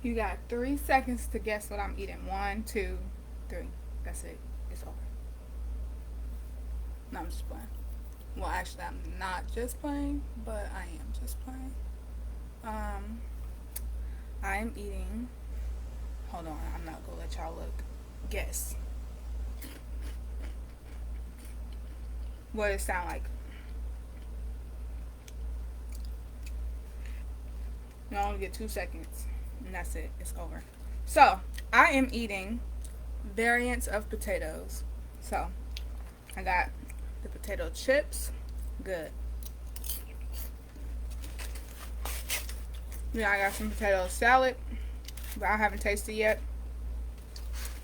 You got 3 seconds to guess what I'm eating. 1, 2, 3. That's it. It's over. No, I'm just playing. Well, actually, I'm not just playing, but I am just playing. Um, I am eating. Hold on, I'm not gonna let y'all look. Guess what it sound like. You only get 2 seconds, and that's it. It's over. So I am eating variants of potatoes. So I got the potato chips. Good. Yeah, I got some potato salad, but I haven't tasted yet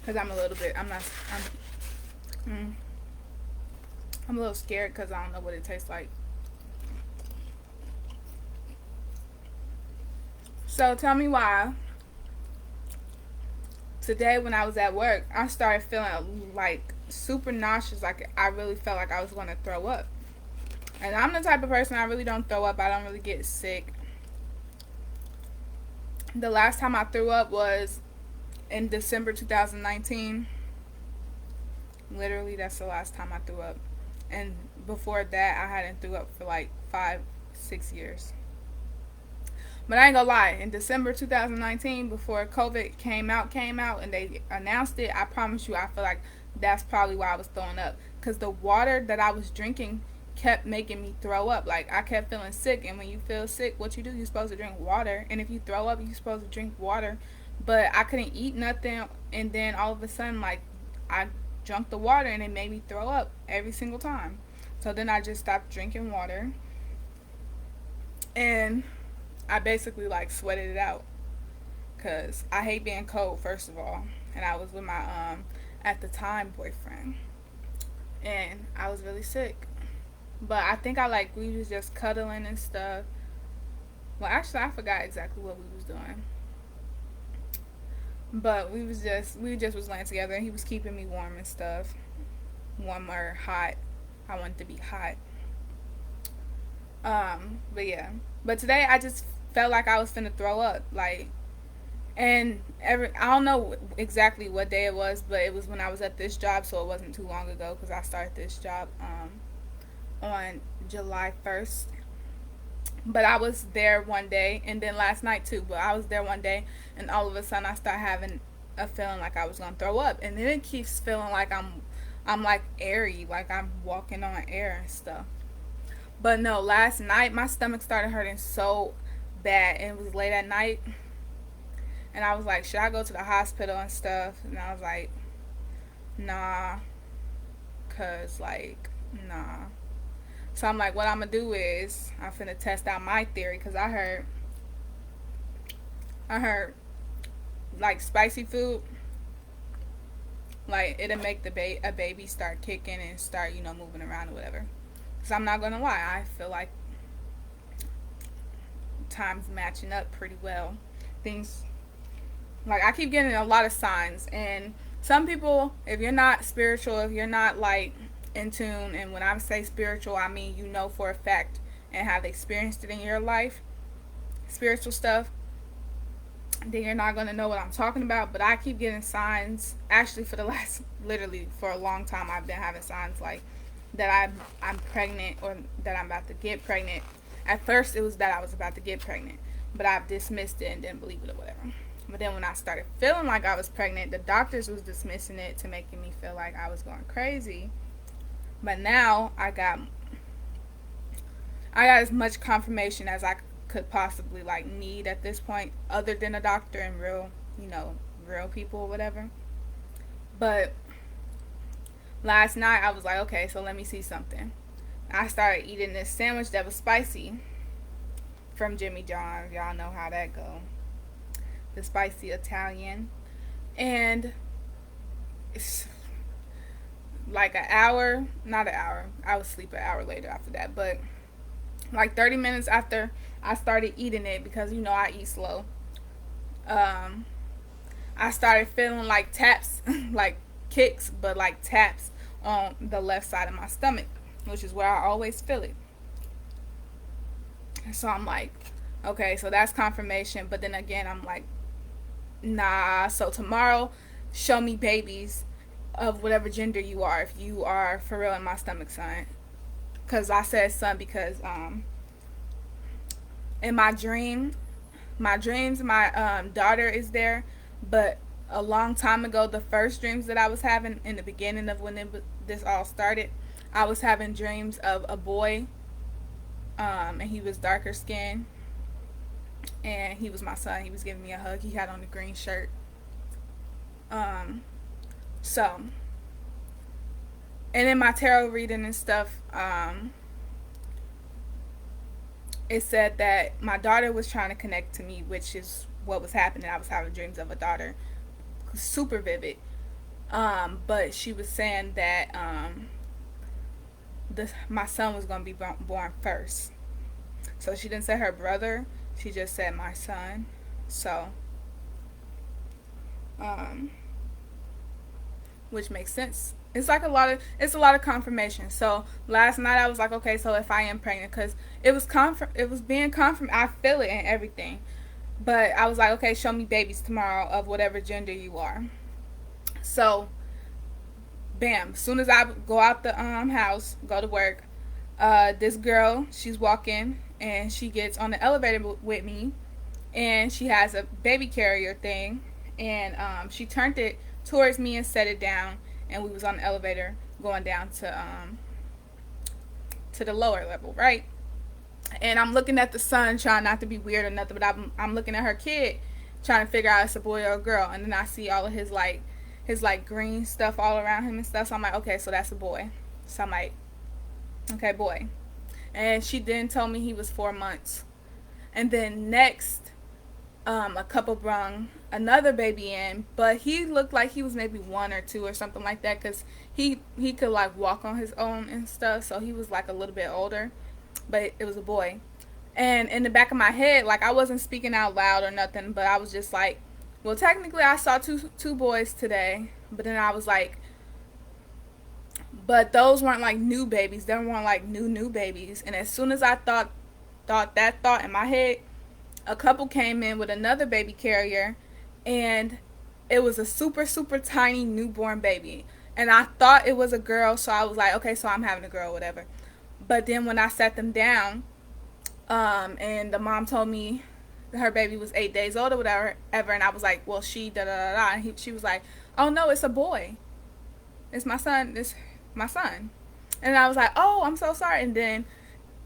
because I'm a little bit. I'm a little scared because I don't know what it tastes like. So tell me why today when I was at work, I started feeling like super nauseous. Like I really felt like I was going to throw up. And I'm the type of person, I really don't throw up. I don't really get sick. The last time I threw up was in December 2019. Literally, that's the last time I threw up. And before that, I hadn't threw up for like 5, 6 years. But I ain't gonna lie, in December 2019, before COVID came out, and they announced it, I promise you, I feel like that's probably why I was throwing up. Because the water that I was drinking kept making me throw up. Like, I kept feeling sick. And when you feel sick, what you do, you're supposed to drink water. And if you throw up, you're supposed to drink water. But I couldn't eat nothing. And then all of a sudden, like, I drank the water and it made me throw up every single time. So then I just stopped drinking water. And I basically like sweated it out because I hate being cold, first of all. And I was with my at the time boyfriend, and I was really sick. But I think we was just cuddling and stuff. Well, actually, I forgot exactly what we was doing. But we just was laying together, and he was keeping me warm and stuff. Warm or hot. I wanted to be hot. But yeah. But today I just felt like I was finna throw up. Like, and I don't know exactly what day it was, but it was when I was at this job, so it wasn't too long ago because I started this job on July 1st. But I was there one day, and then last night too. But I was there one day, and all of a sudden I start having a feeling like I was gonna throw up, and then it keeps feeling like I'm like airy, like I'm walking on air and stuff. But no, last night my stomach started hurting so bad, and it was late at night, and I was like, should I go to the hospital and stuff? And I was like, nah, cause like nah. So I'm like, what I'm gonna do is I'm finna test out my theory, cause I heard like spicy food, like it'll make a baby start kicking and start moving around or whatever. Cause I'm not gonna lie, I feel like times matching up pretty well. Things like I keep getting a lot of signs, and some people, if you're not spiritual, if you're not like in tune, and when I say spiritual, I mean for a fact and have experienced it in your life, spiritual stuff, then you're not gonna know what I'm talking about. But I keep getting signs. Actually, for the last literally for a long time, I've been having signs like that I'm pregnant or that I'm about to get pregnant. At first, it was that I was about to get pregnant, but I've dismissed it and didn't believe it or whatever. But then when I started feeling like I was pregnant, the doctors was dismissing it to making me feel like I was going crazy. But now I got as much confirmation as I could possibly like need at this point, other than a doctor and real people or whatever. But last night I was like, okay, so let me see something. I started eating this sandwich that was spicy from Jimmy John's. Y'all know how that go. The spicy Italian. And it's like not an hour. I would sleep an hour later after that. But like 30 minutes after I started eating it, because I eat slow. I started feeling like taps, like kicks, but like taps on the left side of my stomach, which is where I always feel it. So I'm like, okay, so that's confirmation. But then again, I'm like, nah. So tomorrow, show me babies of whatever gender you are. If you are for real in my stomach, son. Cause I said son because in my dreams, my daughter is there, but a long time ago, the first dreams that I was having in the beginning of when this all started, I was having dreams of a boy, and he was darker skinned, and he was my son. He was giving me a hug. He had on a green shirt. Um, so, and in my tarot reading and stuff, it said that my daughter was trying to connect to me, which is what was happening. I was having dreams of a daughter, super vivid. But she was saying that my son was going to be born first. So she didn't say her brother. She just said my son. So, um, which makes sense. It's a lot of confirmation. So last night I was like, okay, so if I am pregnant, because it was being confirmed. I feel it and everything, but I was like, okay, show me babies tomorrow of whatever gender you are. So, bam, as soon as I go out the house, go to work, this girl, she's walking and she gets on the elevator with me, and she has a baby carrier thing, and she turned it towards me and set it down, and we was on the elevator going down to the lower level, right? And I'm looking at the son, trying not to be weird or nothing, but I'm looking at her kid, trying to figure out if it's a boy or a girl, and then I see all of his like green stuff all around him and stuff. So I'm like, okay, so that's a boy. So I'm like, okay, boy. And she then told me he was 4 months. And then next, a couple brung another baby in, but he looked like he was maybe 1 or 2 or something like that, because he could like walk on his own and stuff, so he was like a little bit older, but it was a boy. And in the back of my head, like, I wasn't speaking out loud or nothing, but I was just like, well, technically I saw two boys today, but then I was like, but those weren't like new babies. They weren't like new babies. And as soon as I thought that thought in my head, a couple came in with another baby carrier, and it was a super tiny newborn baby. And I thought it was a girl, so I was like, okay, so I'm having a girl, whatever. But then when I sat them down, and the mom told me her baby was 8 days old or whatever, and I was like, well, she da da da da. And she was like, oh no, it's a boy. It's my son. It's my son. And I was like, oh, I'm so sorry. And then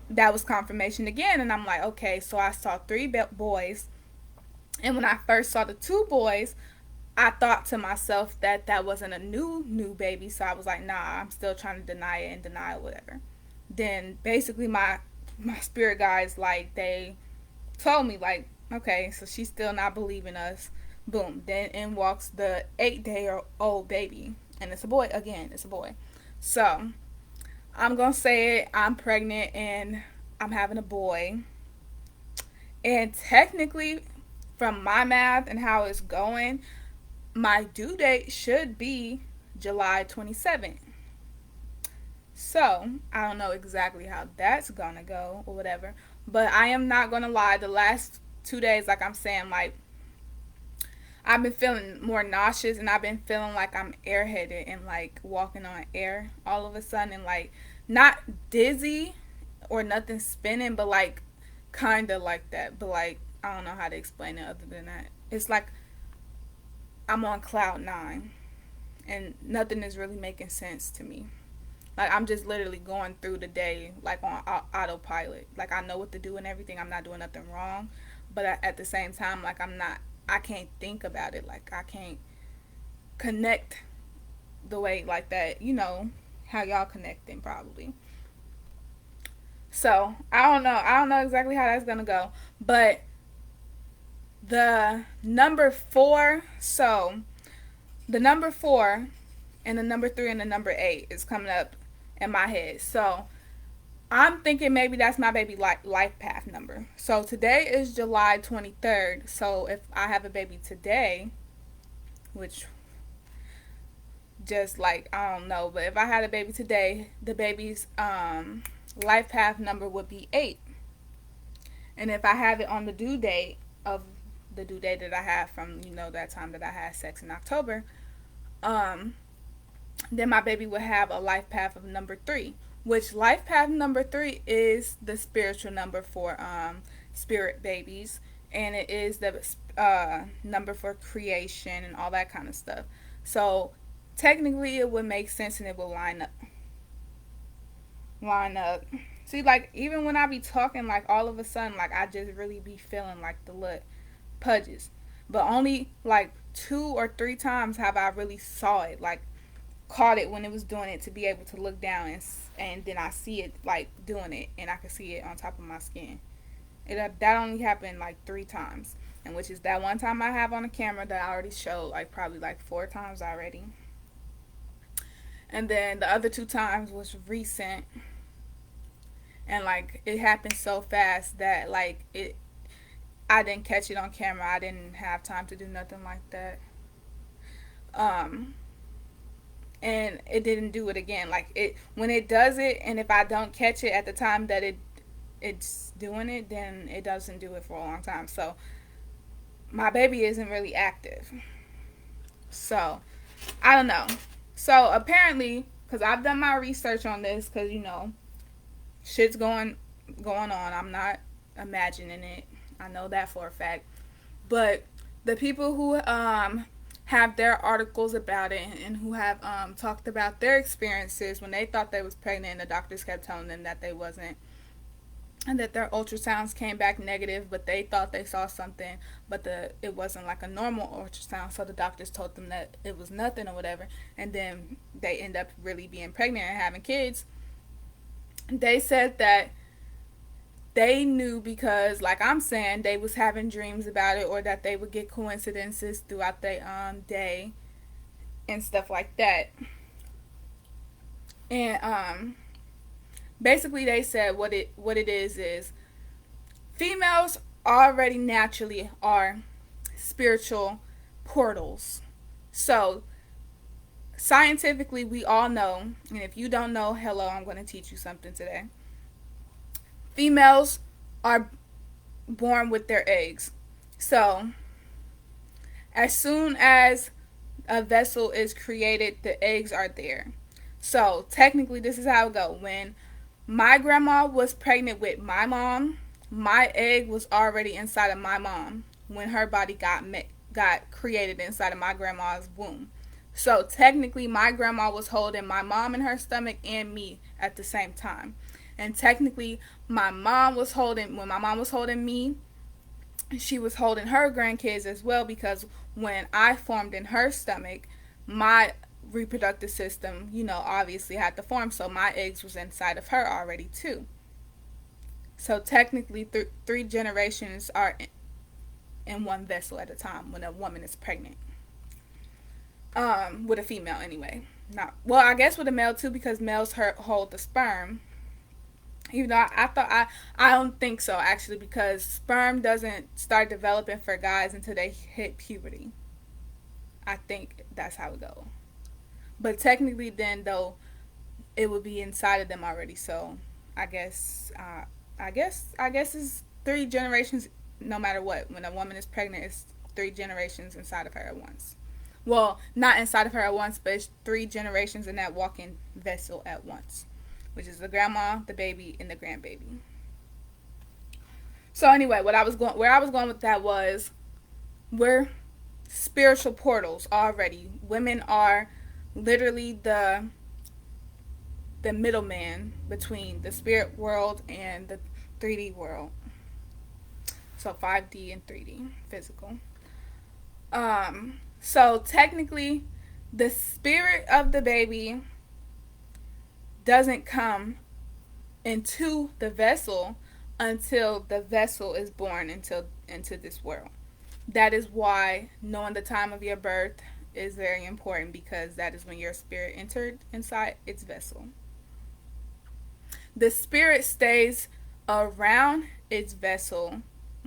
that was confirmation again, and I'm like, okay, so I saw 3 boys, and when I first saw the 2 boys, I thought to myself that that wasn't a new baby, so I was like, nah, I'm still trying to deny it and deny it, whatever. Then basically my spirit guides, like, they told me, like, okay, so she's still not believing us. Boom, then in walks the 8-day-old baby, and it's a boy again. It's a boy. So I'm gonna say it. I'm pregnant and I'm having a boy. And technically, from my math and how it's going, my due date should be July 27th. So I don't know exactly how that's gonna go or whatever. But I am not gonna lie. The last 2 days, like I'm saying, like, I've been feeling more nauseous, and I've been feeling like I'm airheaded and like walking on air all of a sudden, and like not dizzy or nothing spinning, but like kind of like that. But like, I don't know how to explain it other than that. It's like I'm on cloud 9 and nothing is really making sense to me. Like, I'm just literally going through the day like on autopilot. Like, I know what to do and everything. I'm not doing nothing wrong, but at the same time, like, I can't think about it. Like, I can't connect the way like that, how y'all connecting probably. So, I don't know. I don't know exactly how that's going to go. But the number 4, so the number 4 and the number 3 and the number 8 is coming up in my head. So, I'm thinking maybe that's my baby life path number. So today is July 23rd. So if I have a baby today, which just like, I don't know, but if I had a baby today, the baby's life path number would be 8. And if I have it on the due date of the due date that I have from, that time that I had sex in October, um, then my baby would have a life path of number 3, which life path number 3 is the spiritual number for spirit babies, and it is the number for creation and all that kind of stuff. So technically, it would make sense and it will line up. Line up. See, like even when I be talking, like all of a sudden, like I just really be feeling like the look pudges, but only like 2 or 3 times have I really saw it, like caught it when it was doing it, to be able to look down and then I see it like doing it, and I can see it on top of my skin. That only happened like 3 times, and which is that one time I have on the camera that I already showed, like probably like 4 times already, and then the other 2 times was recent, and like it happened so fast that like it I didn't catch it on camera. I didn't have time to do nothing like that. Um, and it didn't do it again. Like it when it does it, and if I don't catch it at the time that it's doing it, then it doesn't do it for a long time. So my baby isn't really active. So I don't know. So apparently, because I've done my research on this, because shit's going on. I'm not imagining it. I know that for a fact. But the people who have their articles about it, and who have talked about their experiences when they thought they was pregnant and the doctors kept telling them that they wasn't, and that their ultrasounds came back negative, but they thought they saw something, but it wasn't like a normal ultrasound, so the doctors told them that it was nothing or whatever, and then they end up really being pregnant and having kids. They said that they knew because, like I'm saying, they was having dreams about it, or that they would get coincidences throughout the day and stuff like that. And basically they said what it is females already naturally are spiritual portals. So scientifically, we all know, and if you don't know, hello, I'm going to teach you something today. Females are born with their eggs. So as soon as a vessel is created, the eggs are there. So technically, this is how it goes. When my grandma was pregnant with my mom, my egg was already inside of my mom when her body got created inside of my grandma's womb. So technically, my grandma was holding my mom in her stomach and me at the same time. And technically, when my mom was holding me, she was holding her grandkids as well, because when I formed in her stomach, my reproductive system, obviously had to form, so my eggs was inside of her already too. So technically, 3 generations are in one vessel at a time when a woman is pregnant. With a female anyway. Not well, I guess with a male too, because males hold the sperm. Even though I don't think so, actually, because sperm doesn't start developing for guys until they hit puberty. I think that's how it goes. But technically, then though, it would be inside of them already. So I guess it's 3 generations. No matter what, when a woman is pregnant, it's 3 generations inside of her at once. Well, not inside of her at once, but it's 3 generations in that walking vessel at once, which is the grandma, the baby, and the grandbaby. So anyway, where I was going with that was, we're spiritual portals already. Women are literally the middleman between the spirit world and the 3D world. So 5D and 3D physical. So technically, the spirit of the baby doesn't come into the vessel until the vessel is born into this world. That is why knowing the time of your birth is very important, because that is when your spirit entered inside its vessel. The spirit stays around its vessel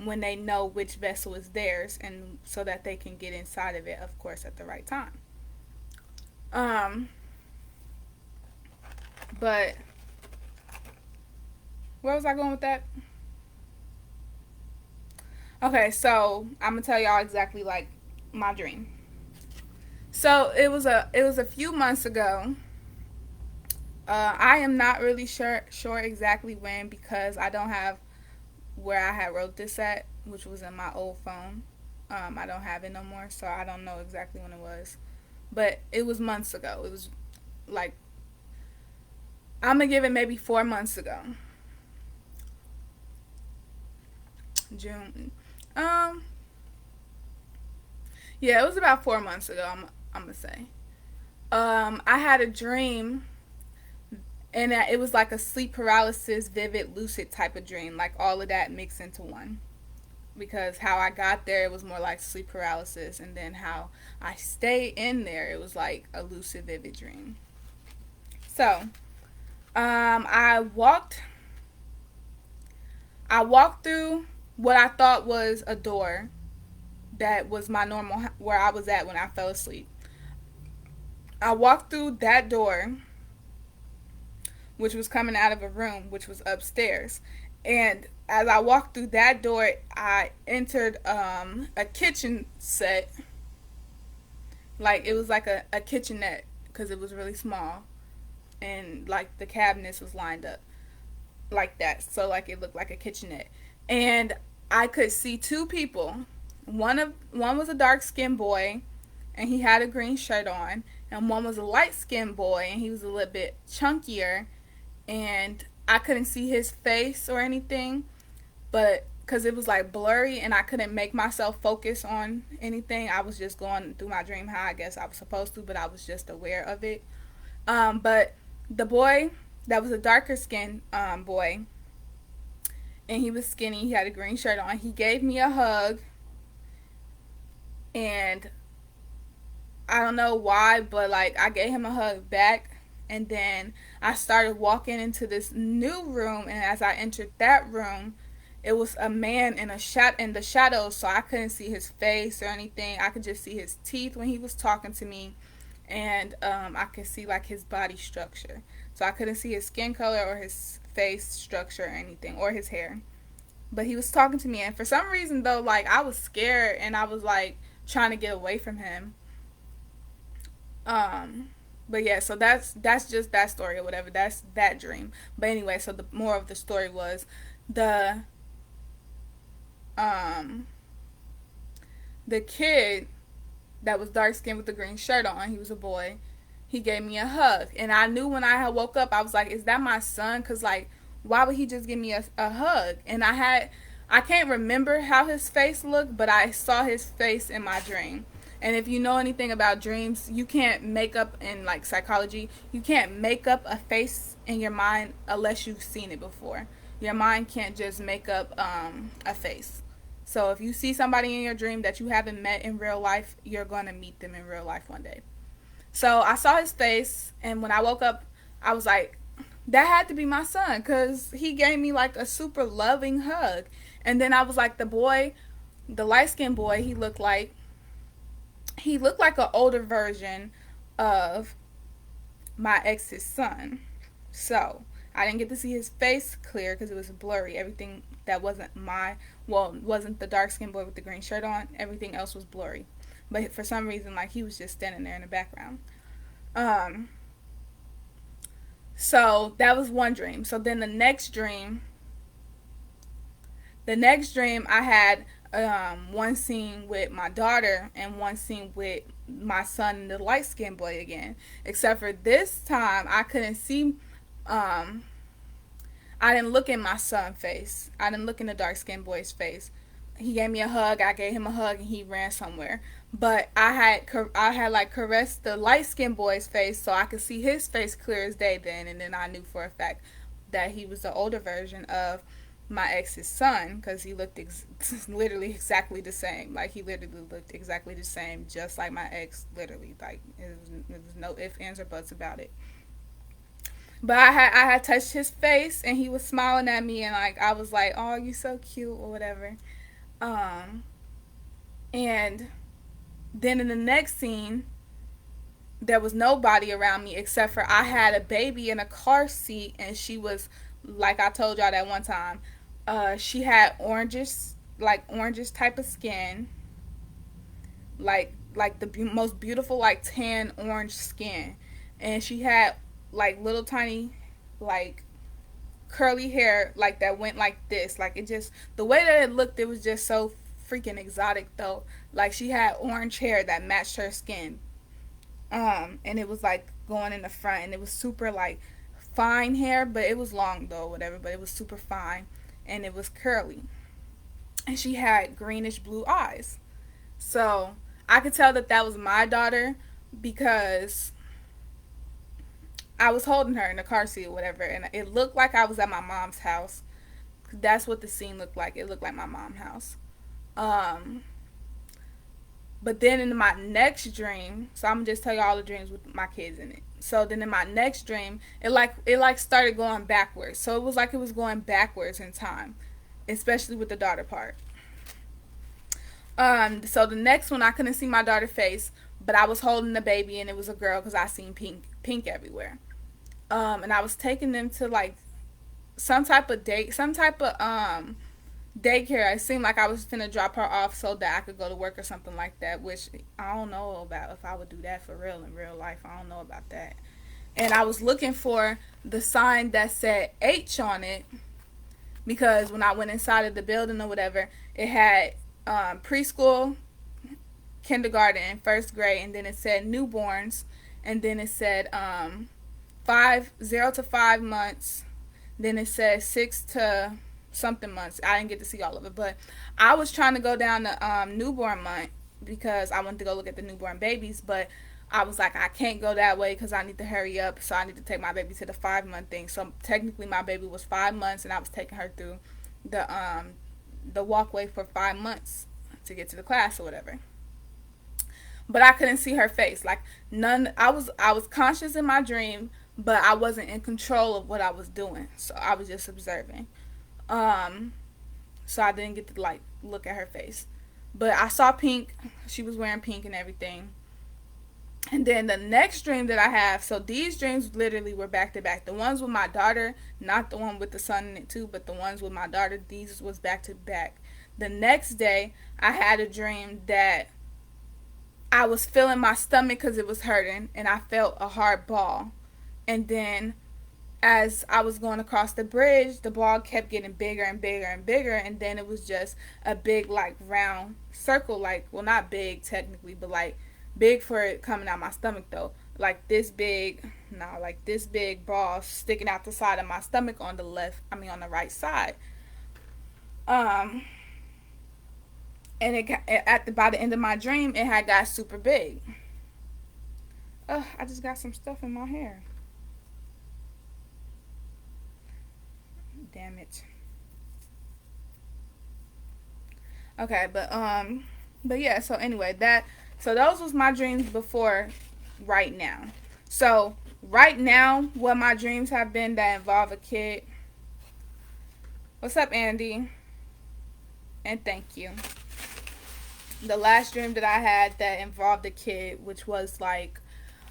when they know which vessel is theirs, and so that they can get inside of it, of course, at the right time. But where was I going with that? Okay, so I'm gonna tell y'all exactly like my dream. So it was a few months ago. I am not really sure exactly when because I don't have where I had wrote this at, which was in my old phone. I don't have it no more, so I don't know exactly when it was. But it was months ago. It was like I'm gonna give it maybe 4 months ago. June. Um. Yeah, it was about 4 months ago. I'm gonna say. I had a dream, and it was like a sleep paralysis, vivid, lucid type of dream, like all of that mixed into one. Because how I got there, it was more like sleep paralysis, and then how I stay in there, it was like a lucid, vivid dream. So, I walked through what I thought was a door that was my normal where I was at when I fell asleep. I walked through that door, which was coming out of a room, which was upstairs. And as I walked through that door, I entered a kitchen set. Like it was like a kitchenette because it was really small. And like the cabinets was lined up like that. So like it looked like a kitchenette. And I could see two people. One was a dark skinned boy and he had a green shirt on. And one was a light skinned boy and he was a little bit chunkier and I couldn't see his face or anything, but because it was like blurry and I couldn't make myself focus on anything, I was just going through my dream how I guess I was supposed to, but I was just aware of it. But the boy that was a darker skinned boy, and he was skinny, he had a green shirt on, he gave me a hug, and I don't know why, but like I gave him a hug back, and then I started walking into this new room, and as I entered that room, it was a man in in the shadows, so I couldn't see his face or anything. I could just see his teeth when he was talking to me, and I could see like his body structure. So I couldn't see his skin color or his face structure or anything or his hair. But he was talking to me, and for some reason though, like I was scared and I was like trying to get away from him. Um, but yeah, so that's just that story or whatever. That's that dream. But anyway, so the more of the story was the um the kid that was dark skinned with the green shirt on. He was a boy. He gave me a hug, and I knew when I had woke up, I was like, "Is that my son?" Cause like, why would he just give me a hug? And I can't remember how his face looked, but I saw his face in my dream. And if you know anything about dreams, you can't make up in like psychology, you can't make up a face in your mind unless you've seen it before. Your mind can't just make up a face. So if you see somebody in your dream that you haven't met in real life, you're going to meet them in real life one day. So I saw his face, and when I woke up, I was like, that had to be my son because he gave me like a super loving hug. And then I was like, the boy, the light skinned boy, he looked like an older version of my ex's son. So I didn't get to see his face clear because it was blurry. Everything that wasn't the dark skinned boy with the green shirt on. Everything else was blurry. But for some reason, like he was just standing there in the background. Um, so that was one dream. So then the next dream I had one scene with my daughter and one scene with my son and the light skinned boy again. Except for this time, I couldn't see. Um, I didn't look in my son's face. I didn't look in the dark skinned boy's face. He gave me a hug. I gave him a hug, and he ran somewhere. But I had like caressed the light skinned boy's face, so I could see his face clear as day then, and then I knew for a fact that he was the older version of my ex's son because he looked literally exactly the same. Like he literally looked exactly the same, just like my ex. Literally, like it was no ifs, ands, or buts about it. But I had touched his face and he was smiling at me and like I was like, "Oh, you so cute" or whatever. Um, and then in the next scene, there was nobody around me except for I had a baby in a car seat and she was like I told y'all that one time. She had oranges like orangish type of skin, like the most beautiful like tan orange skin, and she had like little tiny like curly hair like that went like this. Like it just the way that it looked, it was just so freaking exotic though. Like she had orange hair that matched her skin. And it was like going in the front, and it was super like fine hair, but it was long though, whatever, but it was super fine, and it was curly. And she had greenish blue eyes. So I could tell that that was my daughter because I was holding her in the car seat or whatever, and it looked like I was at my mom's house. That's what the scene looked like. It looked like my mom's house. Um, but then in my next dream, so I'm gonna just tell you all the dreams with my kids in it. So then in my next dream, it like started going backwards. So it was like it was going backwards in time, especially with the daughter part. So the next one I couldn't see my daughter's face, but I was holding the baby and it was a girl because I seen pink everywhere. And I was taking them to like some type of daycare. It seemed like I was gonna drop her off so that I could go to work or something like that, which I don't know about if I would do that for real in real life. I don't know about that. And I was looking for the sign that said H on it because when I went inside of the building or whatever, it had preschool, kindergarten, and first grade, and then it said newborns, and then it said 0 to 5 months. Then it said 6 to something months. I didn't get to see all of it, but I was trying to go down to newborn month because I wanted to go look at the newborn babies, but I was like, I can't go that way because I need to hurry up, so I need to take my baby to the 5 month thing. So technically my baby was 5 months and I was taking her through the walkway for 5 months to get to the class or whatever. But I couldn't see her face. Like none I was conscious in my dream, but I wasn't in control of what I was doing. So I was just observing. Um so I didn't get to like look at her face. But I saw pink. She was wearing pink and everything. And then the next dream that I have, so these dreams literally were back to back. The ones with my daughter, not the one with the son in it too, but the ones with my daughter, these was back to back. The next day, I had a dream that I was feeling my stomach because it was hurting, and I felt a hard ball. And then as I was going across the bridge, the ball kept getting bigger and bigger and bigger, and then it was just a big, like, round circle, like, well, not big technically, but like big for it coming out my stomach though. Like this big, no, like this big ball sticking out the side of my stomach on the on the right side. Um, and by the end of my dream, it had got super big. Ugh, I just got some stuff in my hair. Damn it. Okay, but yeah. So anyway, so those was my dreams before, right now. So right now, what my dreams have been that involve a kid. What's up, Andy? And thank you. The last dream that I had that involved a kid, which was like,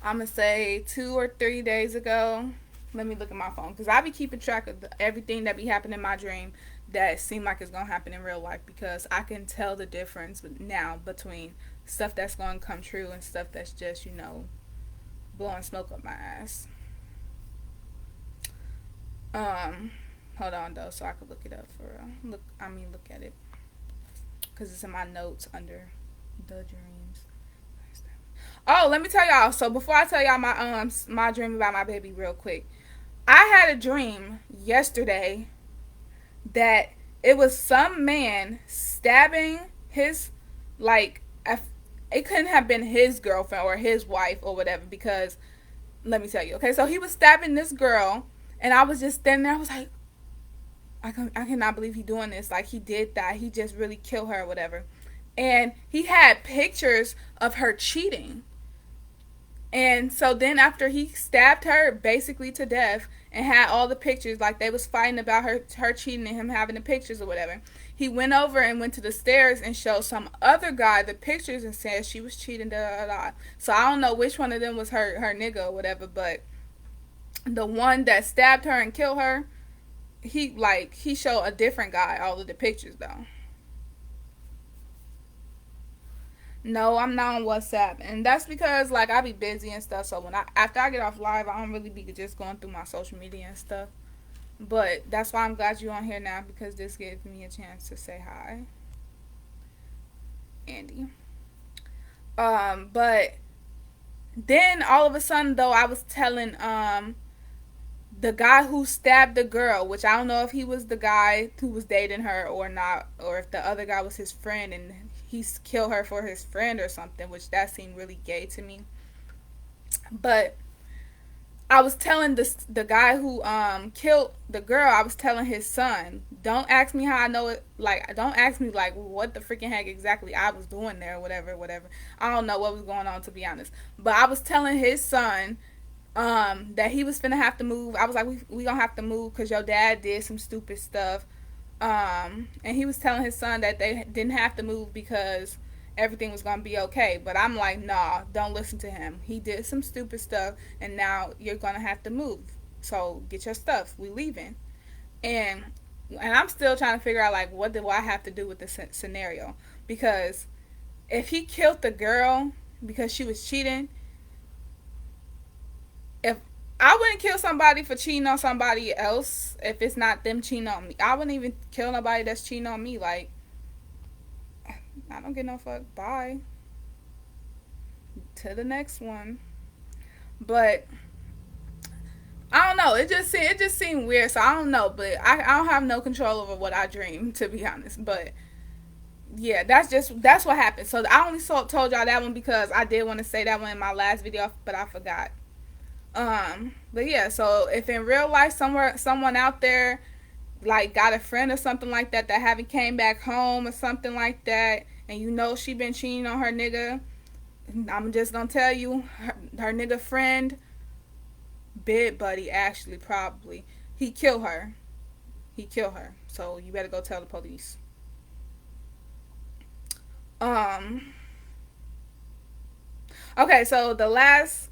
I'm gonna say 2 or 3 days ago. Let me look at my phone because I be keeping track of everything that be happening in my dream that seem like it's gonna happen in real life because I can tell the difference now between stuff that's gonna come true and stuff that's just blowing smoke up my ass. Um, Hold on though, so I could look it up for look at it because it's in my notes under the dreams. Oh, let me tell y'all. So before I tell y'all my dream about my baby, real quick, I had a dream yesterday that it was some man stabbing his, like, it couldn't have been his girlfriend or his wife or whatever because let me tell you. Okay, so he was stabbing this girl and I was just standing there. I was like, I cannot believe he doing this. Like, he did that. He just really killed her or whatever. And he had pictures of her cheating. And so then after he stabbed her basically to death and had all the pictures, like they was fighting about her cheating and him having the pictures or whatever, he went over and went to the stairs and showed some other guy the pictures and said she was cheating, da, da, da. So I don't know which one of them was her nigga or whatever, but the one that stabbed her and killed her, he showed a different guy all of the pictures though. No, I'm not on WhatsApp, and that's because like I be busy and stuff. So when after I get off live, I don't really be just going through my social media and stuff. But that's why I'm glad you're on here now, because this gives me a chance to say hi, Andy. But then all of a sudden though, I was telling the guy who stabbed the girl, which I don't know if he was the guy who was dating her or not, or if the other guy was his friend and he killed her for his friend or something, which that seemed really gay to me. But I was telling the guy who killed the girl, I was telling his son, don't ask me how I know it, like don't ask me like what the freaking heck exactly I was doing there or whatever. I don't know what was going on, to be honest. But I was telling his son that he was finna have to move. I was like, we gonna have to move because your dad did some stupid stuff. And he was telling his son that they didn't have to move because everything was gonna be okay. But I'm like, nah, don't listen to him. He did some stupid stuff, and now you're gonna have to move. So get your stuff. We leaving. And I'm still trying to figure out like what do I have to do with this scenario, because if he killed the girl because she was cheating, if I wouldn't kill somebody for cheating on somebody else if it's not them cheating on me. I wouldn't even kill nobody that's cheating on me. Like, I don't get no fuck. Bye. To the next one. But I don't know. It just seemed weird. So I don't know. But I don't have no control over what I dream, to be honest. But yeah, that's what happened. So I only told y'all that one because I did want to say that one in my last video, but I forgot. But yeah, so if in real life someone out there like got a friend or something like that that haven't came back home or something like that, and you know she been cheating on her nigga, I'm just gonna tell you, her nigga friend, bid buddy actually, probably, he killed her. So you better go tell the police. Okay, so the last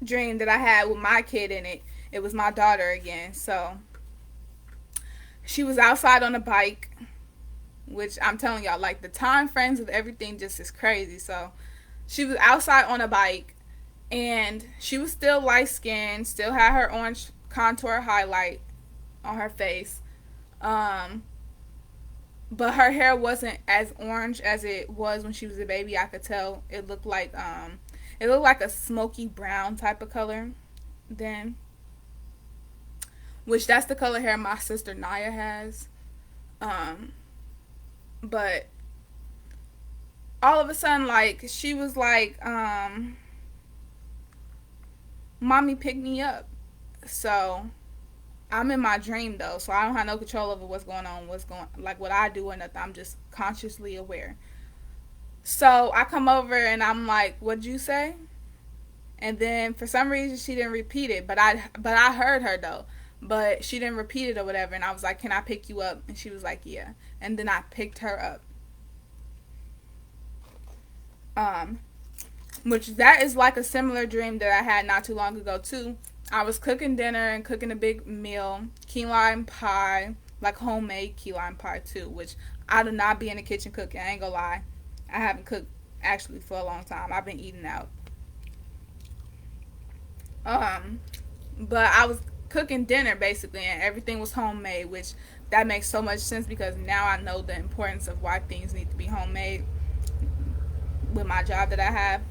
dream that I had with my kid in it, it was my daughter again. So she was outside on a bike, which I'm telling y'all, like the time frames of everything just is crazy. So she was outside on a bike, and she was still light skinned, still had her orange contour highlight on her face. But her hair wasn't as orange as it was when she was a baby. I could tell it looked like a smoky brown type of color then, which that's the color hair my sister Naya has. But all of a sudden, like, she was like, mommy pick me up. So I'm in my dream though, so I don't have no control over what's going on, like what I do or nothing. I'm just consciously aware. So I come over and I'm like, what'd you say? And then for some reason she didn't repeat it, but I heard her though. But she didn't repeat it or whatever, and I was like, can I pick you up? And she was like, yeah. And then I picked her up. Which that is like a similar dream that I had not too long ago too. I was cooking dinner and cooking a big meal, key lime pie, like homemade key lime pie too, which I do not be in the kitchen cooking. I ain't gonna lie. I haven't cooked actually for a long time. I've been eating out. But I was cooking dinner basically, and everything was homemade, which that makes so much sense because now I know the importance of why things need to be homemade with my job that I have.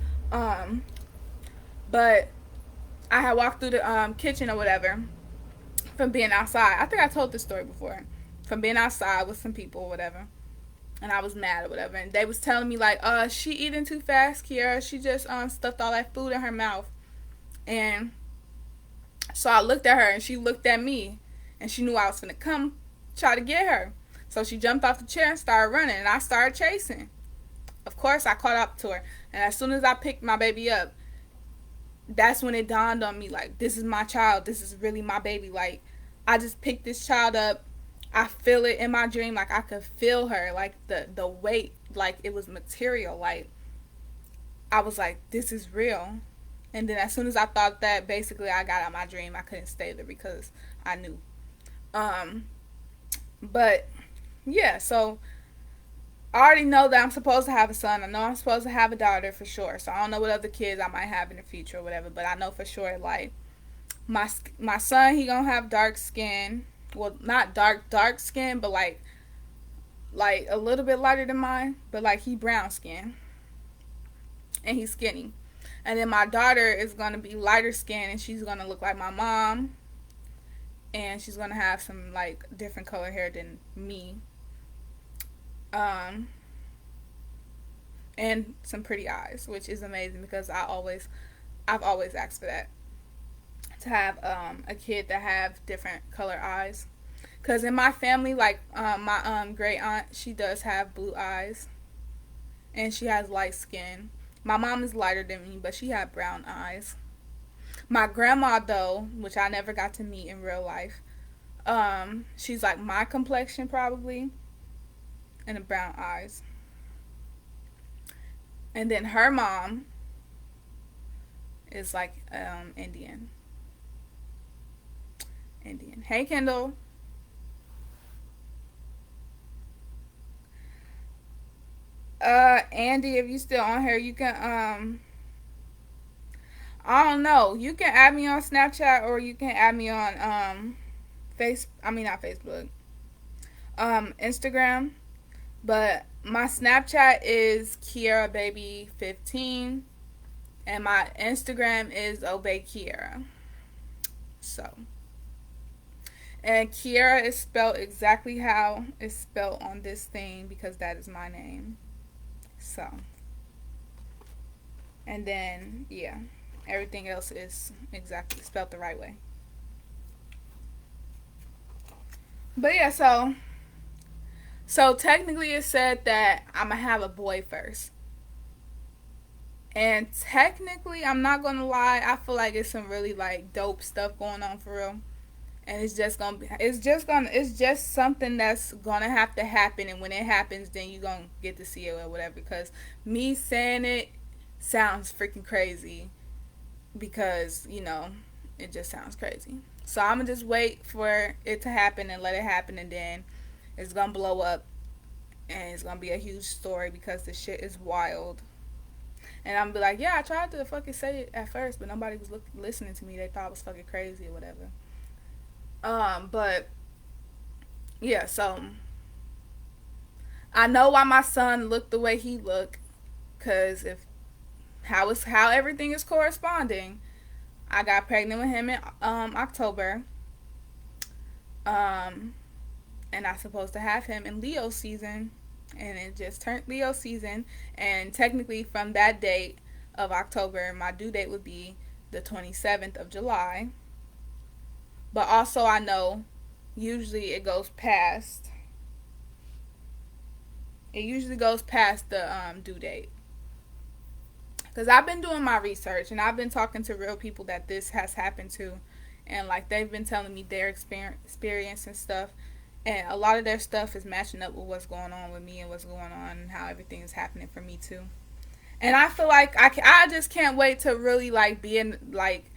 But I had walked through the kitchen or whatever from being outside. I think I told this story before. From being outside with some people or whatever. And I was mad or whatever. And they was telling me like, she eating too fast, Keirra. She just stuffed all that food in her mouth. And so I looked at her and she looked at me. And she knew I was finna come try to get her. So she jumped off the chair and started running. And I started chasing. Of course, I caught up to her. And as soon as I picked my baby up, that's when it dawned on me, like, this is my child. This is really my baby. Like, I just picked this child up. I feel it in my dream. Like, I could feel her. Like, the weight. Like, it was material. Like, I was like, this is real. And then as soon as I thought that, basically, I got out of my dream. I couldn't stay there because I knew. But, yeah, so I already know that I'm supposed to have a son. I know I'm supposed to have a daughter for sure. So I don't know what other kids I might have in the future or whatever, but I know for sure like my son, he gonna have dark skin. Well, not dark skin, but like a little bit lighter than mine, but like he brown skin and he's skinny. And then my daughter is gonna be lighter skin and she's gonna look like my mom and she's gonna have some like different color hair than me. Um and some pretty eyes, which is amazing because I've always asked for that, to have a kid that have different color eyes. Cause in my family, like my great aunt, she does have blue eyes, and she has light skin. My mom is lighter than me, but she had brown eyes. My grandma, though, which I never got to meet in real life, she's like my complexion probably, and the brown eyes. And then her mom is like Indian. Indian. Hey, Kendall. Andy, if you still on here, you can I don't know. You can add me on Snapchat or you can add me on I mean not Facebook. Instagram. But my Snapchat is Keirra Baby 15 and my Instagram is Obey Keirra. So, and Keirra is spelled exactly how it's spelled on this thing because that is my name. So, and then yeah, everything else is exactly spelled the right way. But yeah, so technically it said that I'm gonna have a boy first. And technically, I'm not gonna lie, I feel like it's some really like dope stuff going on for real. And it's just something that's gonna have to happen, and when it happens then you're gonna get to see it or whatever, because me saying it sounds freaking crazy because it just sounds crazy. So I'm gonna just wait for it to happen and let it happen, and then it's gonna blow up and it's gonna be a huge story because the shit is wild. And I'm gonna be like, yeah, I tried to fucking say it at first, but nobody was listening to me. They thought it was fucking crazy or whatever. But yeah, so I know why my son looked the way he looked, cause if how everything is corresponding. I got pregnant with him in October, um, and I'm supposed to have him in Leo season, and it just turned Leo season, and technically from that date of October, my due date would be the 27th of July. But also I know usually it usually goes past the due date. Because I've been doing my research and I've been talking to real people that this has happened to. And like they've been telling me their experience and stuff. And a lot of their stuff is matching up with what's going on with me and what's going on and how everything is happening for me too. And I feel like I just can't wait to really like be in like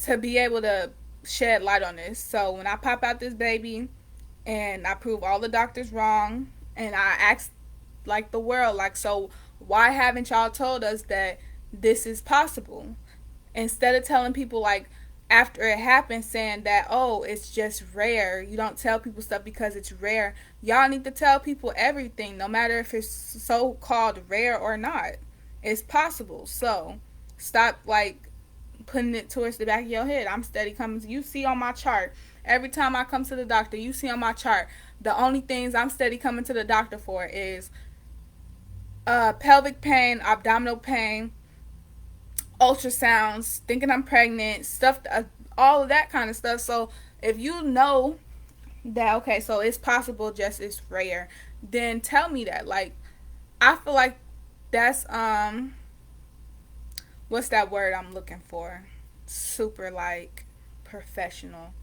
to be able to shed light on this. So when I pop out this baby and I prove all the doctors wrong and I ask like the world like, so why haven't y'all told us that this is possible? Instead of telling people like after it happens saying that, oh, it's just rare. You don't tell people stuff because it's rare. Y'all need to tell people everything, no matter if it's so called rare or not. It's possible. So stop like putting it towards the back of your head. I'm steady coming. You see on my chart. Every time I come to the doctor, you see on my chart. The only things I'm steady coming to the doctor for is pelvic pain, abdominal pain, ultrasounds, thinking I'm pregnant, stuff, all of that kind of stuff. So if you know that, okay, so it's possible, just it's rare, then tell me that. Like, I feel like that's what's that word I'm looking for? Super like professional.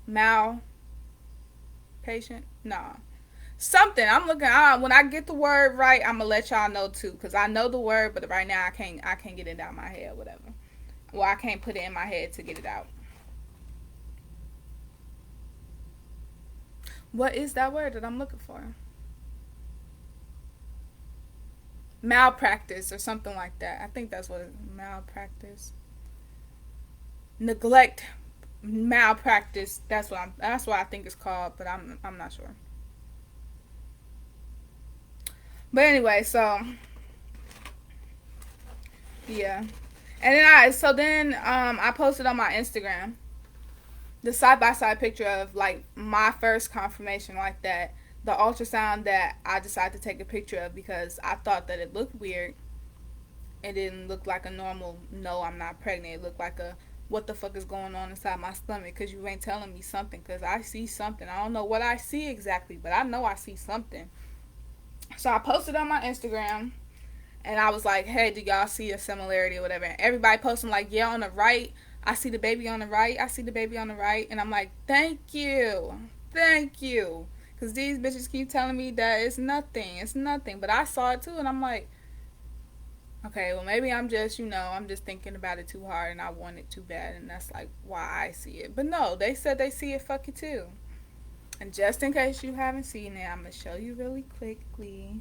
Mal patient? Nah. Something I'm looking when I get the word right, I'm gonna let y'all know too, because I know the word, but right now I can't get it out of my head, whatever. Well, I can't put it in my head to get it out. What is that word that I'm looking for? malpractice or something like that. I think that's what malpractice, neglect, malpractice. That's what I think it's called, but I'm not sure. But anyway, so yeah, and then I posted on my Instagram the side by side picture of like my first confirmation like that, the ultrasound that I decided to take a picture of because I thought that it looked weird. It didn't look like a normal no, I'm not pregnant. It looked like a what the fuck is going on inside my stomach because you ain't telling me something because I see something. I don't know what I see exactly, but I know I see something. So I posted on my Instagram and I was like, hey, do y'all see a similarity or whatever? And everybody posting like, yeah, on the right, I see the baby on the right. I see the baby on the right. And I'm like, thank you. Thank you. Because these bitches keep telling me that it's nothing. It's nothing. But I saw it too. And I'm like, okay, well, maybe I'm just, I'm just thinking about it too hard and I want it too bad. And that's like why I see it. But no, they said they see it fucking too. And just in case you haven't seen it, I'm going to show you really quickly.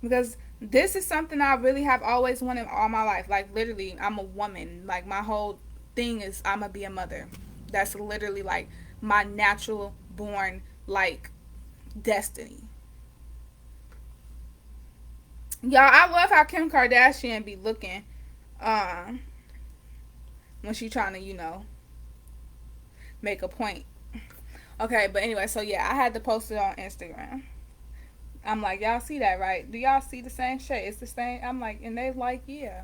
Because this is something I really have always wanted all my life. Like, literally, I'm a woman. Like, my whole thing is I'm going to be a mother. That's literally, like, my natural born, like, destiny. Y'all, I love how Kim Kardashian be looking when she trying to, make a point. Okay, but anyway, so yeah, I had to post it on Instagram. I'm like, y'all see that, right? Do y'all see the same shit? It's the same. I'm like, and they like, yeah.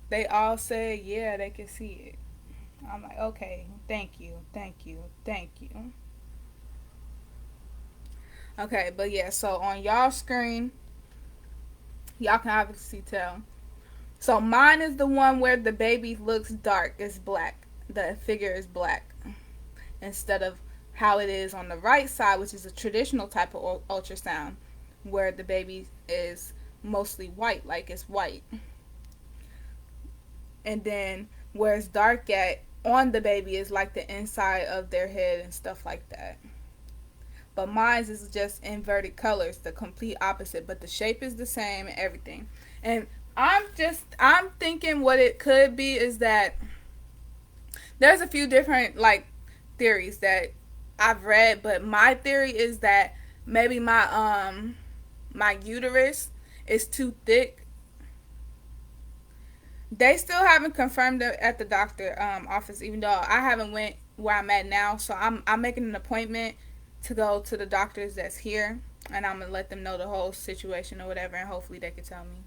They all said, yeah, they can see it. I'm like, okay, thank you, thank you, thank you. Okay, but yeah, so on y'all screen, y'all can obviously tell. So mine is the one where the baby looks dark, it's black. The figure is black. Instead of how it is on the right side, which is a traditional type of ultrasound, where the baby is mostly white, like it's white. And then where it's dark at on the baby is like the inside of their head and stuff like that. But mine is just inverted colors, the complete opposite, but the shape is the same and everything. And I'm thinking what it could be is that there's a few different like theories that I've read, but my theory is that maybe my uterus is too thick. They still haven't confirmed it at the doctor office, even though I haven't went where I'm at now. So I'm making an appointment to go to the doctors that's here, and I'm gonna let them know the whole situation or whatever, and hopefully they can tell me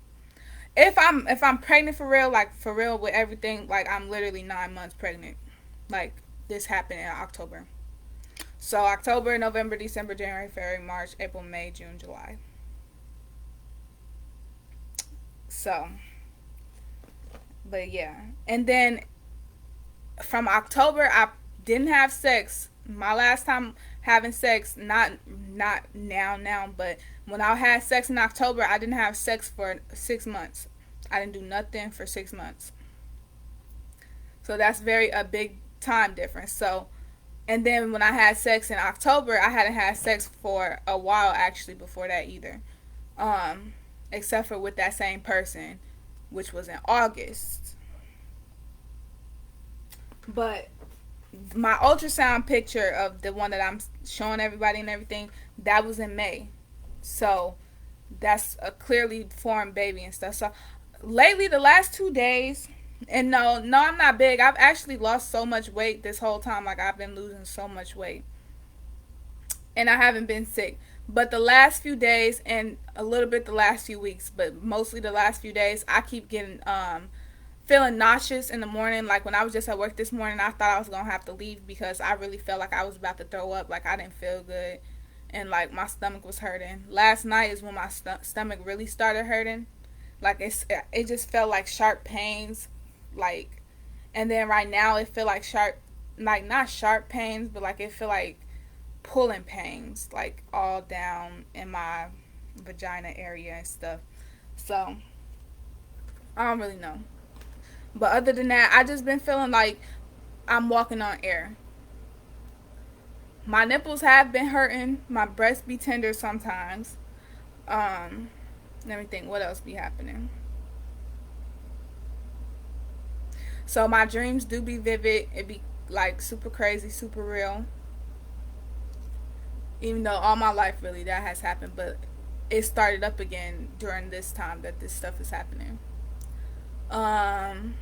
if I'm pregnant for real, like for real with everything. Like I'm literally 9 months pregnant. Like this happened in October. So October, November, December, January, February, March, April, May, June, July. So, but yeah. And then from October I didn't have sex. My last time having sex, not now, but when I had sex in October, I didn't have sex for 6 months. I didn't do nothing for 6 months. So that's very a big time difference. So, and then when I had sex in October, I hadn't had sex for a while actually before that either. Except for with that same person, which was in August. But my ultrasound picture of the one that I'm showing everybody and everything, that was in May. So that's a clearly formed baby and stuff. So lately, the last 2 days, and no, I'm not big. I've actually lost so much weight this whole time. Like I've been losing so much weight, and I haven't been sick. But the last few days and a little bit the last few weeks, but mostly the last few days, I keep getting feeling nauseous in the morning. Like when I was just at work this morning, I thought I was gonna have to leave because I really felt like I was about to throw up. Like I didn't feel good, and like my stomach was hurting. Last night is when my stomach really started hurting. Like it just felt like sharp pains, like, and then right now it feel like sharp, like not sharp pains, but like it feel like pulling pains, like all down in my vagina area and stuff. So I don't really know. But other than that, I just been feeling like I'm walking on air. My nipples have been hurting. My breasts be tender sometimes. Um, Let me think. What else be happening? So my dreams do be vivid. It be like super crazy, super real. Even though all my life really that has happened, but it started up again during this time that this stuff is happening. Um,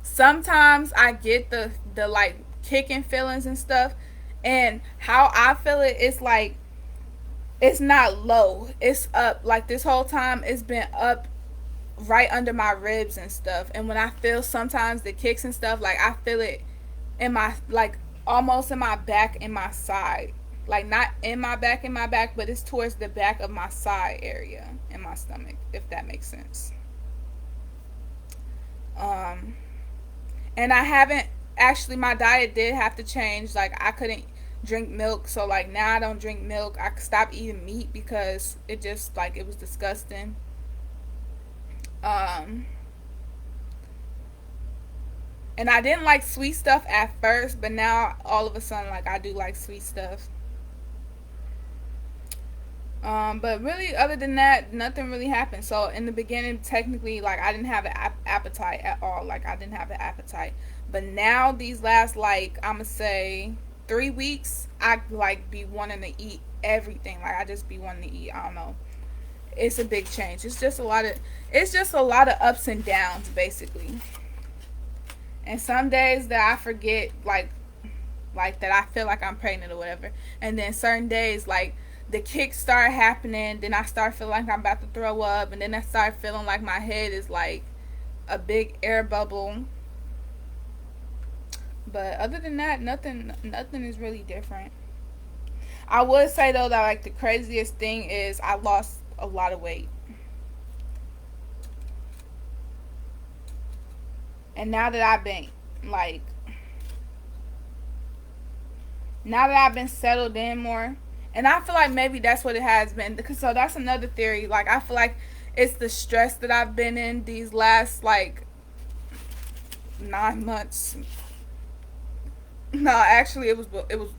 Sometimes I get the like kicking feelings and stuff, and how I feel it is like it's not low, it's up. Like this whole time, it's been up right under my ribs and stuff. And when I feel sometimes the kicks and stuff, like I feel it in my like almost in my back and my side. Like not in my back, but it's towards the back of my side area in my stomach, if that makes sense. Um and I haven't actually my diet did have to change. Like I couldn't drink milk, so like now I don't drink milk. I stopped eating meat because it just like it was disgusting. Um and I didn't like sweet stuff at first, but now all of a sudden like I do like sweet stuff. But really, other than that, nothing really happened. So in the beginning, technically, like I didn't have an appetite at all. Like I didn't have an appetite. But now these last like I'ma say 3 weeks, I like be wanting to eat everything. Like I just be wanting to eat. I don't know. It's a big change. It's just a lot of ups and downs basically. And some days that I forget like that I feel like I'm pregnant or whatever. And then certain days like the kicks start happening, then I start feeling like I'm about to throw up, and then I start feeling like my head is like a big air bubble. But other than that, nothing is really different. I would say though that like the craziest thing is I lost a lot of weight. And like now that I've been settled in more, and I feel like maybe that's what it has been. Because so that's another theory. Like I feel like it's the stress that I've been in these last like 9 months. No, actually,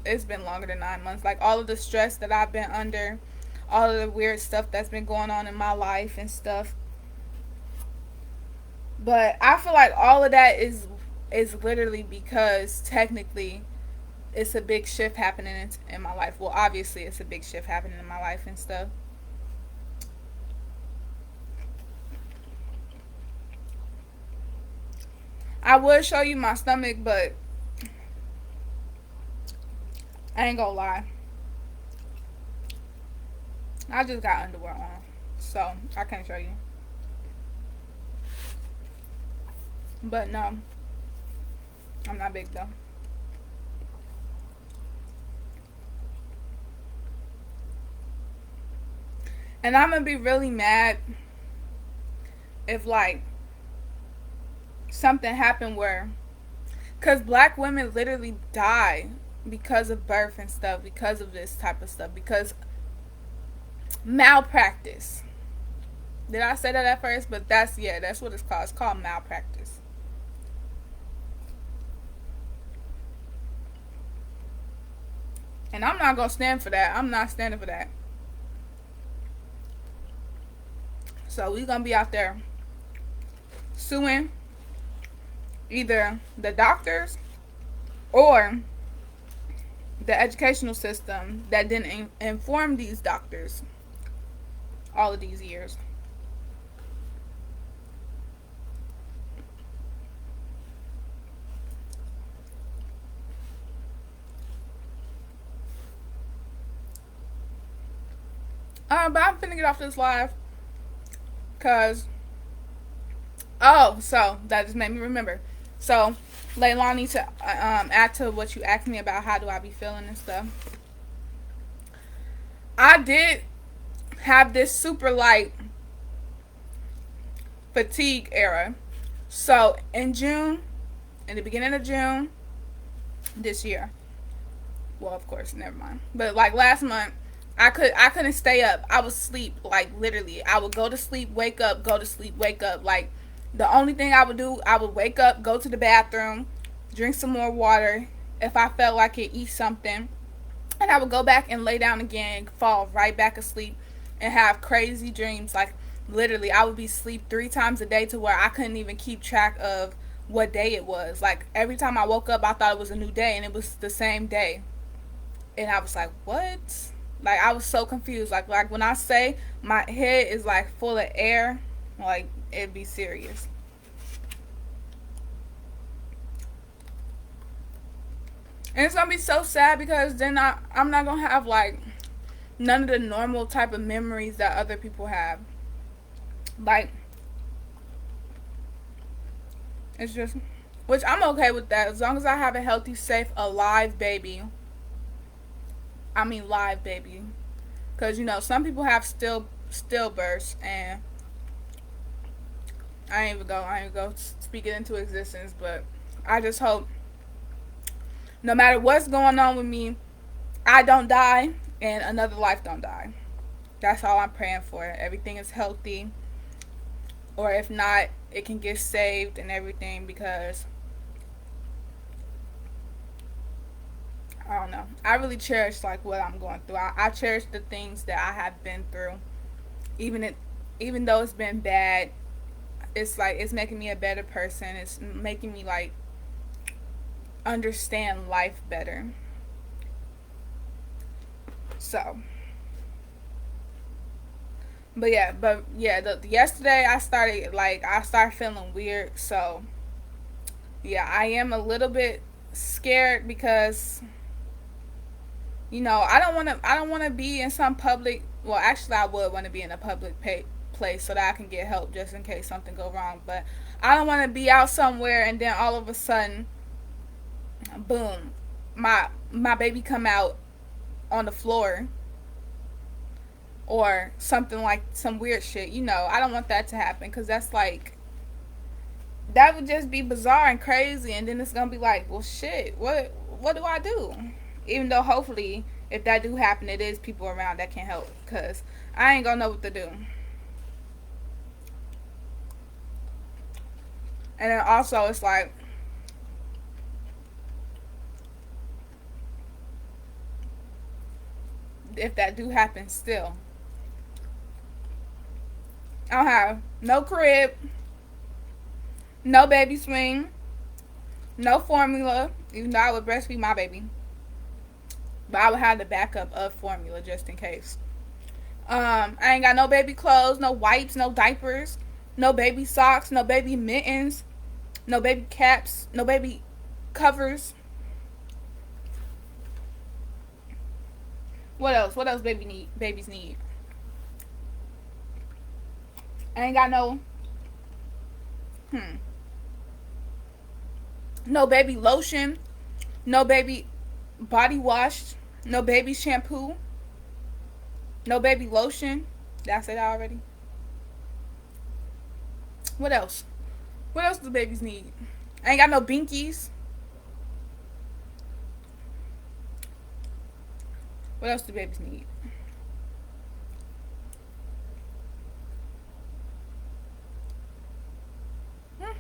it's been longer than 9 months. Like all of the stress that I've been under, all of the weird stuff that's been going on in my life and stuff. But I feel like all of that is literally because technically it's a big shift happening in my life. Well, obviously it's a big shift happening in my life and stuff. I would show you my stomach, but I ain't gonna lie. I just got underwear on, so I can't show you. But no, I'm not big though. And I'm gonna be really mad if like something happened where, cause black women literally die because of birth and stuff, because of this type of stuff, because malpractice. Did I say that at first? But that's what it's called. It's called malpractice. And I'm not gonna stand for that. I'm not standing for that. So we gonna be out there suing either the doctors or the educational system that didn't inform these doctors all of these years. But I'm finna get off this live because so that just made me remember. So Leilani, to add to what you asked me about how do I be feeling and stuff. I did have this super light fatigue era. So in the beginning of June this year, well, of course, never mind. But like last month, I couldn't stay up. I would sleep like literally. I would go to sleep, wake up, go to sleep, wake up. Like the only thing I would do, I would wake up, go to the bathroom, drink some more water, if I felt like it, eat something, and I would go back and lay down again, fall right back asleep, and have crazy dreams. Like literally, I would be asleep 3 times a day to where I couldn't even keep track of what day it was. Like every time I woke up, I thought it was a new day, and it was the same day. And I was like, what? Like I was so confused. Like when I say my head is like full of air, like it'd be serious. And it's gonna be so sad because then I'm not gonna have like none of the normal type of memories that other people have. Like it's just, which I'm okay with that as long as I have a healthy, safe, alive baby. I mean live baby, because you know some people have stillbirths, and I ain't even go speak it into existence. But I just hope no matter what's going on with me, I don't die and another life don't die. That's all I'm praying for. Everything is healthy, or if not, it can get saved and everything, because I don't know. I really cherish like what I'm going through. I cherish the things that I have been through. Even it, even though it's been bad, it's like it's making me a better person. It's making me like understand life better. So, yesterday I started feeling weird. So yeah, I am a little bit scared because I don't want to be in some public. Well, actually, I would want to be in a public place so that I can get help just in case something go wrong. But I don't want to be out somewhere and then all of a sudden, boom, my baby come out on the floor or something, like some weird shit. I don't want that to happen, because that's like, that would just be bizarre and crazy, and then it's gonna be like, well, shit, what do I do? Even though hopefully, if that do happen, it is people around that can help, because I ain't gonna know what to do. And then also, it's like, if that do happen, still, I don't have no crib, no baby swing, no formula. Even though I would breastfeed my baby, but I would have the backup of formula just in case. I ain't got no baby clothes, no wipes, no diapers, no baby socks, no baby mittens, no baby caps, no baby covers. What else? What else babies need? I ain't got hmm, no baby lotion, no baby body wash, no baby shampoo, no baby lotion. Did I say that already? What else? What else do babies need? I ain't got no binkies. What else do babies need? Hmm.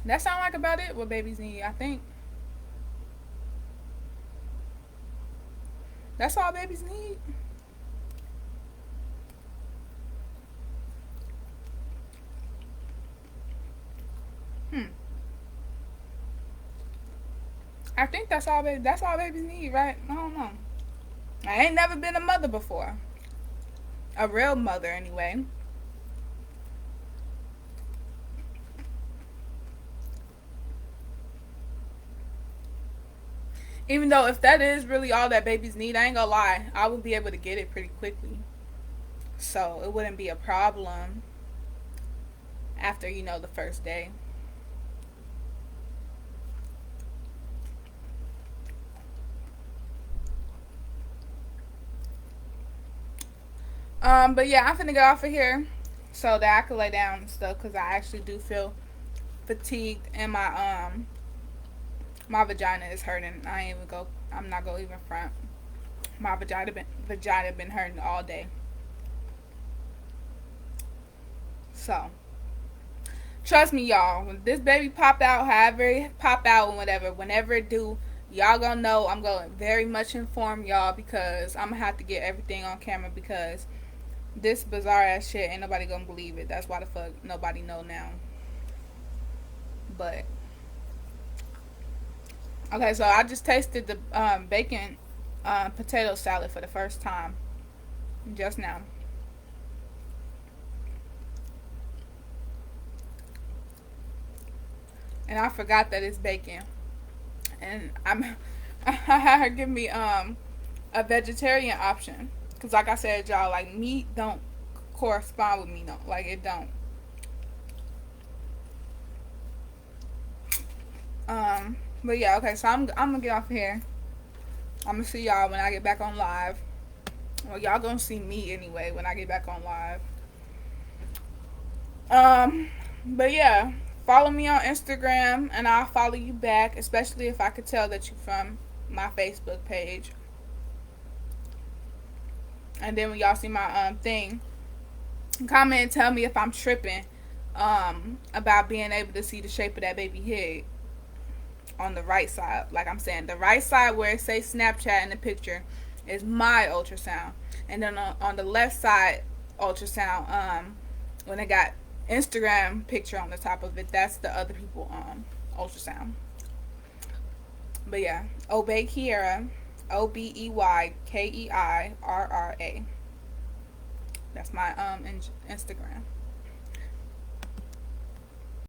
That sound like about it. What babies need, I think. That's all babies need. Hmm. I think that's all babies need, right? I don't know. I ain't never been a mother before. A real mother, anyway. Even though if that is really all that babies need, I ain't gonna lie, I would be able to get it pretty quickly. So it wouldn't be a problem after, the first day. But yeah, I'm finna get off of here so that I can lay down and stuff, because I actually do feel fatigued, and my vagina is hurting. I'm not gonna even front. My vagina been hurting all day. So Trust me, y'all. When this baby pop out, however it pop out and whatever, whenever it do, y'all gonna know. I'm gonna very much inform y'all because I'm gonna have to get everything on camera because this bizarre ass shit ain't nobody gonna believe it. That's why the fuck nobody know now. But okay, so I just tasted the bacon potato salad for the first time just now. And I forgot that it's bacon. And I had her give me a vegetarian option because, like I said, y'all, like meat don't correspond with me, no, like it don't. But yeah, okay, so I'm gonna get off here. I'm gonna see y'all when I get back on live. Well, y'all gonna see me anyway when I get back on live. But yeah, follow me on Instagram and I'll follow you back, especially if I could tell that you're from my Facebook page. And then when y'all see my thing, comment and tell me if I'm tripping about being able to see the shape of that baby head on the right side. Like I'm saying, the right side where it says Snapchat in the picture is my ultrasound, and then on the left side ultrasound, when it got Instagram picture on the top of it, that's the other people ultrasound. But yeah, obey Keirra, OBEYKEIRRA. That's my Instagram.